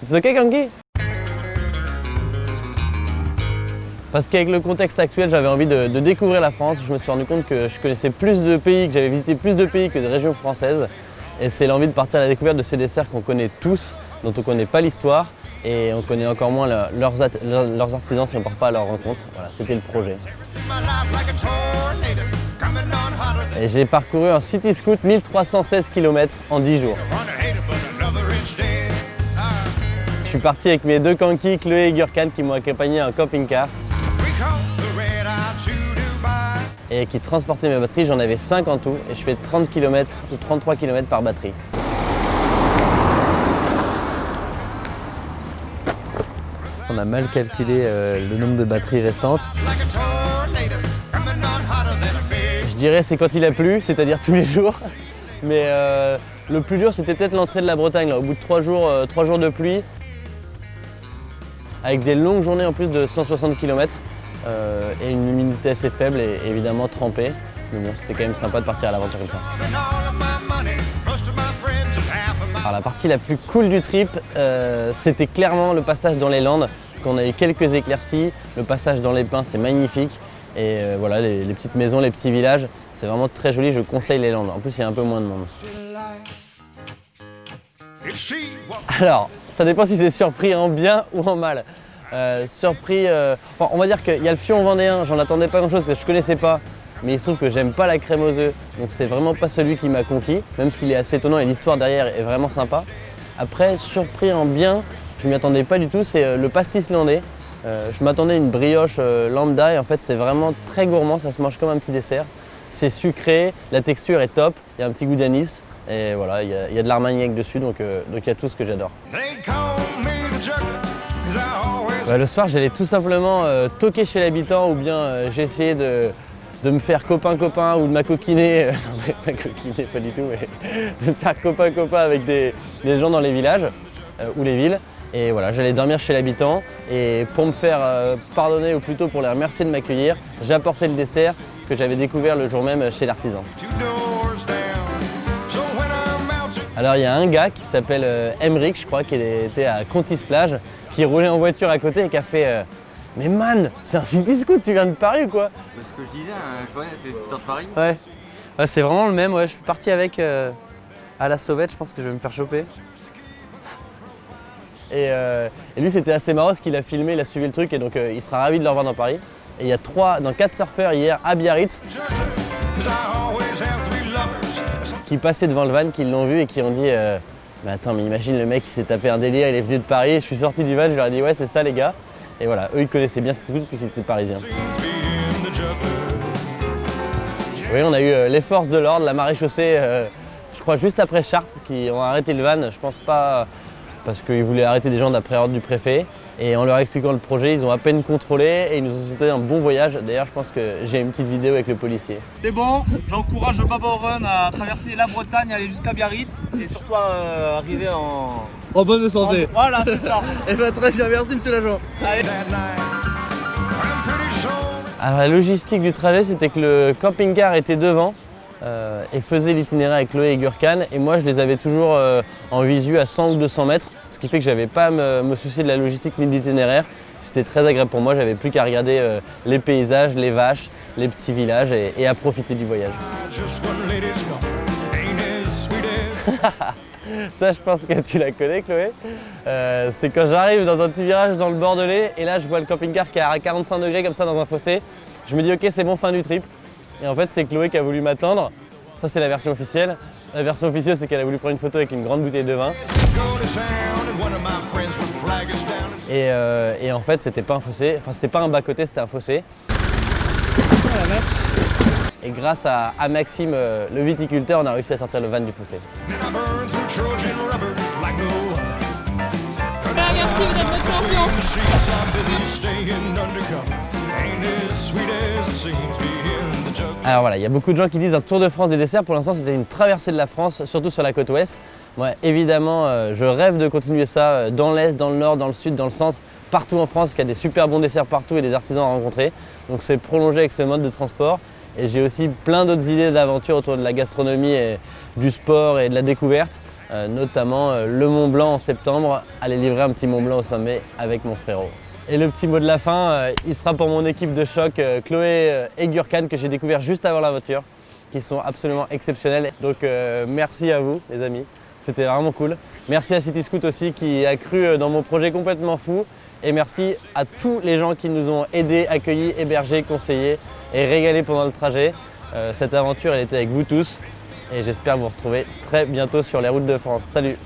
It's okay, Kanki? Parce qu'avec le contexte actuel, j'avais envie de découvrir la France. Je me suis rendu compte que je connaissais plus de pays, que j'avais visité plus de pays que de régions françaises. Et c'est l'envie de partir à la découverte de ces desserts qu'on connaît tous, dont on ne connaît pas l'histoire. Et on connaît encore moins leurs artisans si on ne part pas à leur rencontre. Voilà, c'était le projet. Et j'ai parcouru en City Scoot 1316 km en 10 jours. Je suis parti avec mes deux Kanki, Chloé et Gurkan, qui m'ont accompagné en camping-car et qui transportaient mes batteries. J'en avais 5 en tout et je fais 30 km ou 33 km par batterie. On a mal calculé le nombre de batteries restantes. Je dirais c'est quand il a plu, c'est-à-dire tous les jours. Mais le plus dur c'était peut-être l'entrée de la Bretagne, là, au bout de 3 jours de pluie. Avec des longues journées en plus de 160 km et une humidité assez faible et évidemment trempée. Mais bon, c'était quand même sympa de partir à l'aventure comme ça. Alors la partie la plus cool du trip, c'était clairement le passage dans les Landes, parce qu'on a eu quelques éclaircies. Le passage dans les pins, c'est magnifique. Et voilà, les petites maisons, les petits villages, c'est vraiment très joli, je conseille les Landes. En plus, il y a un peu moins de monde. Alors, ça dépend si c'est surpris en bien ou en mal. Surpris, enfin, on va dire qu'il y a le fion vendéen, j'en attendais pas grand chose, parce que je connaissais pas. Mais il se trouve que j'aime pas la crème aux œufs, donc c'est vraiment pas celui qui m'a conquis, même s'il est assez étonnant et l'histoire derrière est vraiment sympa. Après, surpris en bien, je m'y attendais pas du tout, c'est le pastis landais. Je m'attendais à une brioche lambda et en fait c'est vraiment très gourmand, ça se mange comme un petit dessert. C'est sucré, la texture est top, il y a un petit goût d'anis et voilà, il y a de l'armagnac dessus, donc il y a tout ce que j'adore. Le soir, j'allais tout simplement toquer chez l'habitant ou bien j'ai essayé de me faire copain-copain ou de m'acoquiner, non m'acoquiner pas du tout, mais de me faire copain-copain avec des gens dans les villages ou les villes. Et voilà, j'allais dormir chez l'habitant et pour me faire pardonner ou plutôt pour les remercier de m'accueillir, j'apportais le dessert que j'avais découvert le jour même chez l'artisan. Alors il y a un gars qui s'appelle Emric, je crois, qui était à Contis-Plage, qui roulait en voiture à côté et qui a fait mais man, c'est un City Scoot, tu viens de Paris ou quoi? C'est ce que je disais, c'est les scooters de Paris. Ouais, c'est vraiment le même, ouais. Je suis parti avec à la sauvette, je pense que je vais me faire choper. Et lui c'était assez marrant parce qu'il a filmé, il a suivi le truc et donc il sera ravi de le revoir dans Paris. Et il y a 4 surfeurs hier à Biarritz qui passaient devant le van, qui l'ont vu et qui ont dit mais attends, mais imagine le mec qui s'est tapé un délire, il est venu de Paris, je suis sorti du van, je leur ai dit ouais c'est ça les gars. Et voilà, eux ils connaissaient bien City Scoot parce qu'ils étaient parisiens. Oui, on a eu les forces de l'ordre, la maréchaussée, je crois juste après Chartres, qui ont arrêté le van, je pense pas parce qu'ils voulaient arrêter des gens d'après ordre du préfet. Et en leur expliquant le projet, ils ont à peine contrôlé et ils nous ont souhaité un bon voyage. D'ailleurs, je pense que j'ai une petite vidéo avec le policier. C'est bon, j'encourage le Papa Run à traverser la Bretagne, aller jusqu'à Biarritz et surtout à arriver en bonne santé. Voilà, c'est ça. Et bien très bien, merci monsieur l'agent. Allez. Alors la logistique du trajet, c'était que le camping-car était devant et faisait l'itinéraire avec Chloé et Gurkan. Et moi, je les avais toujours en visu à 100 ou 200 mètres. Ce qui fait que j'avais pas à me soucier de la logistique ni de l'itinéraire. C'était très agréable pour moi, j'avais plus qu'à regarder les paysages, les vaches, les petits villages et à profiter du voyage. Ça, je pense que tu la connais, Chloé. C'est quand j'arrive dans un petit virage dans le Bordelais et là, je vois le camping-car qui est à 45 degrés comme ça dans un fossé. Je me dis ok, c'est bon, fin du trip. Et en fait, c'est Chloé qui a voulu m'attendre. Ça, c'est la version officielle. La version officieuse, c'est qu'elle a voulu prendre une photo avec une grande bouteille de vin. Et en fait, c'était pas un fossé, enfin c'était pas un bas-côté, c'était un fossé. Et grâce à Maxime, le viticulteur, on a réussi à sortir le van du fossé. Merci, vous êtes notre champion. Alors voilà, il y a beaucoup de gens qui disent un tour de France des desserts. Pour l'instant, c'était une traversée de la France, surtout sur la côte ouest. Moi, évidemment, je rêve de continuer ça dans l'est, dans le nord, dans le sud, dans le centre, partout en France, qu'il y a des super bons desserts partout et des artisans à rencontrer. Donc c'est prolongé avec ce mode de transport. Et j'ai aussi plein d'autres idées d'aventure autour de la gastronomie et du sport et de la découverte, notamment le Mont Blanc en septembre, aller livrer un petit Mont Blanc au sommet avec mon frérot. Et le petit mot de la fin, il sera pour mon équipe de choc, Chloé et Gurkan, que j'ai découvert juste avant la voiture, qui sont absolument exceptionnels. Donc merci à vous les amis, c'était vraiment cool. Merci à City Scoot aussi qui a cru dans mon projet complètement fou. Et merci à tous les gens qui nous ont aidés, accueillis, hébergés, conseillés et régalés pendant le trajet. Cette aventure, elle était avec vous tous. Et j'espère vous retrouver très bientôt sur les routes de France. Salut!